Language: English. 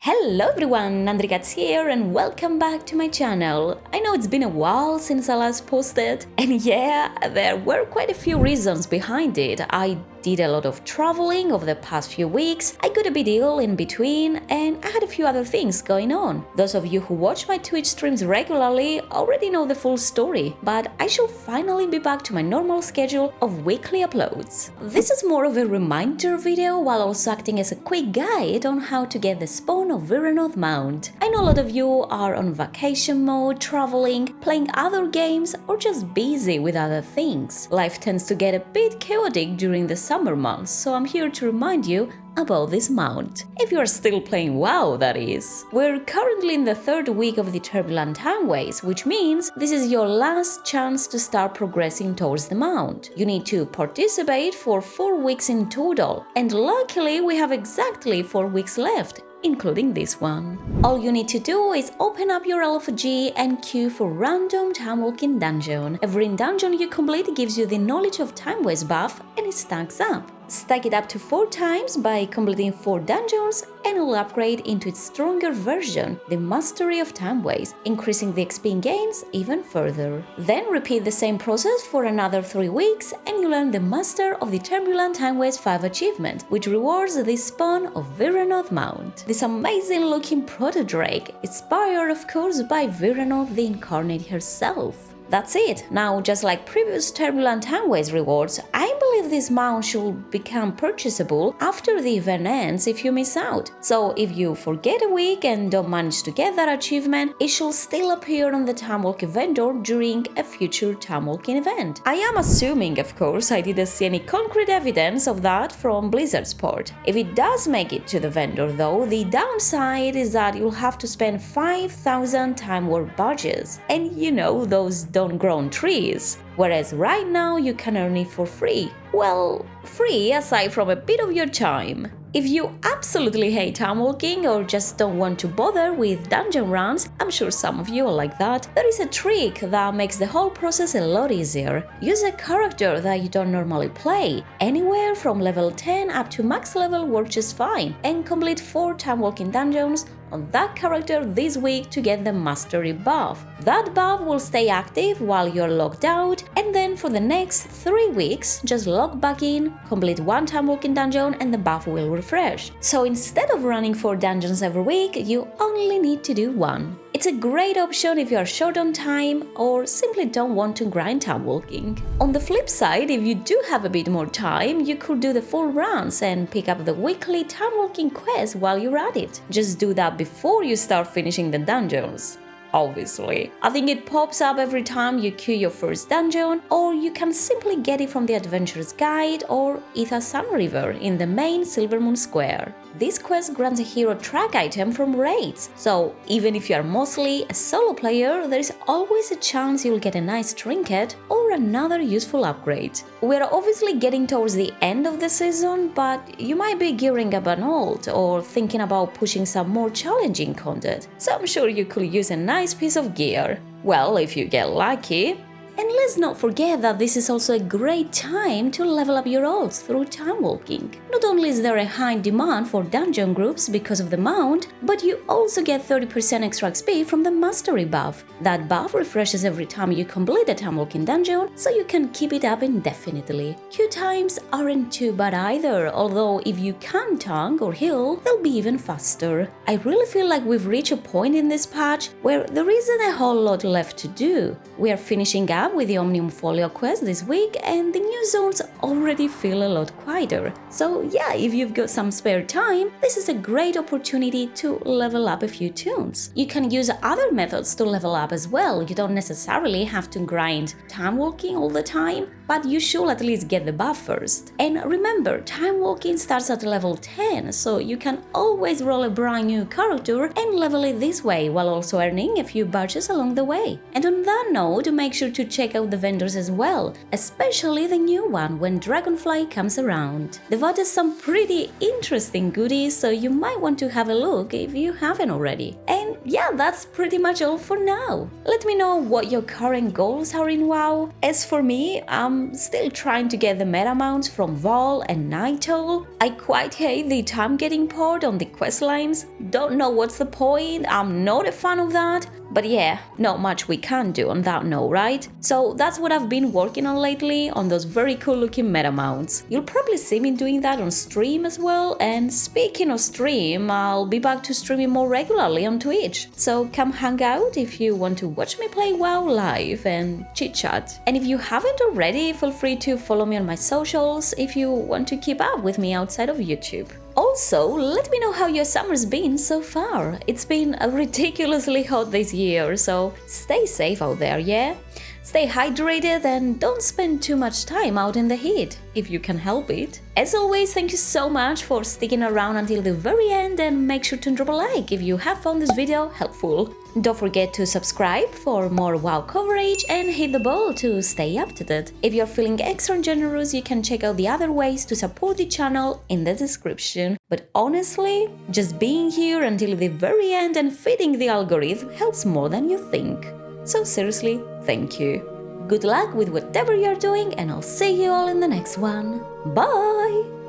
Hello everyone, Andrikats here and welcome back to my channel. I know it's been a while since I last posted, and yeah, there were quite a few reasons behind it. I did a lot of traveling over the past few weeks, I got a bit ill in between, and I had a few other things going on. Those of you who watch my Twitch streams regularly already know the full story, but I shall finally be back to my normal schedule of weekly uploads. This is more of a reminder video while also acting as a quick guide on how to get the spawn of Vyranoth mount. I know a lot of you are on vacation mode, traveling, playing other games, or just busy with other things. Life tends to get a bit chaotic during the summer months, so I'm here to remind you about this mount. If you are still playing WoW, that is. We're currently in the third week of the Turbulent Timeways, which means this is your last chance to start progressing towards the mount. You need to participate for 4 weeks in total, and luckily we have exactly 4 weeks left, including this one. All you need to do is open up your LFG and queue for random Timewalking dungeon. Every dungeon you complete gives you the Knowledge of Timeways buff and it stacks up. Stack it up to 4 times by completing 4 dungeons and it'll upgrade into its stronger version, the Mastery of Timeways, increasing the XP gains even further. Then repeat the same process for another 3 weeks and you learn the Master of the Turbulent Timeways 5 achievement, which rewards the spawn of Vyranoth mount. This amazing looking proto-drake, inspired of course by Vyranoth the Incarnate herself. That's it. Now, just like previous Turbulent Timeways rewards, I believe this mount should become purchasable after the event ends if you miss out. So if you forget a week and don't manage to get that achievement, it should still appear on the Timewalking vendor during a future Timewalking event. I am assuming, of course, I didn't see any concrete evidence of that from Blizzard's part. If it does make it to the vendor though, the downside is that you'll have to spend 5,000 Time War badges. And you know, those don't grow on trees, whereas right now you can earn it for free. Well, free aside from a bit of your time. If you absolutely hate timewalking or just don't want to bother with dungeon runs, I'm sure some of you are like that, there is a trick that makes the whole process a lot easier. Use a character that you don't normally play. Anywhere from level 10 up to max level works just fine, and complete 4 timewalking dungeons on that character this week to get the Mastery buff. That buff will stay active while you're logged out, and then for the next 3 weeks, just log back in, complete 1 timewalking dungeon and the buff will refresh. So instead of running 4 dungeons every week, you only need to do 1. It's a great option if you are short on time or simply don't want to grind timewalking. On the flip side, if you do have a bit more time, you could do the full runs and pick up the weekly timewalking quest while you're at it. Just do that before you start finishing the dungeons. Obviously. I think it pops up every time you queue your first dungeon, or you can simply get it from the Adventurer's Guide or Etha Sun River in the main Silvermoon Square. This quest grants a hero track item from raids, so even if you are mostly a solo player, there is always a chance you'll get a nice trinket or another useful upgrade. We're obviously getting towards the end of the season, but you might be gearing up an ult or thinking about pushing some more challenging content, so I'm sure you could use a nice piece of gear. Well, if you get lucky. And let's not forget that this is also a great time to level up your ults through timewalking. Not only is there a high demand for dungeon groups because of the mount, but you also get 30% extra XP from the Mastery buff. That buff refreshes every time you complete a timewalking dungeon, so you can keep it up indefinitely. Queue times aren't too bad either, although if you can tank or heal, they'll be even faster. I really feel like we've reached a point in this patch where there isn't a whole lot left to do. We are finishing up with the Omnium Folio quest this week and the new zones already feel a lot quieter. So yeah, if you've got some spare time, this is a great opportunity to level up a few tunes. You can use other methods to level up as well. You don't necessarily have to grind timewalking all the time, but you should at least get the buff first. And remember, timewalking starts at level 10, so you can always roll a brand new character and level it this way while also earning a few badges along the way. And on that note, make sure to check out the vendors as well, especially the new one when Dragonfly comes around. They've added some pretty interesting goodies, so you might want to have a look if you haven't already. And yeah, that's pretty much all for now. Let me know what your current goals are in WoW. As for me, I'm still trying to get the meta mounts from Vol and Night Owl. I quite hate the time getting poured on the quest lines. Don't know what's the point, I'm not a fan of that. But yeah, not much we can do on that note, right? So that's what I've been working on lately, on those very cool looking meta mounts. You'll probably see me doing that on stream as well, and speaking of stream, I'll be back to streaming more regularly on Twitch. So come hang out if you want to watch me play WoW live and chit chat. And if you haven't already, feel free to follow me on my socials if you want to keep up with me outside of YouTube. Also, let me know how your summer's been so far. It's been ridiculously hot this year, so stay safe out there, yeah? Stay hydrated and don't spend too much time out in the heat, if you can help it. As always, thank you so much for sticking around until the very end, and make sure to drop a like if you have found this video helpful. Don't forget to subscribe for more WoW coverage and hit the bell to stay up to date. If you're feeling extra generous, you can check out the other ways to support the channel in the description. But honestly, just being here until the very end and feeding the algorithm helps more than you think. So seriously, thank you. Good luck with whatever you're doing, and I'll see you all in the next one. Bye!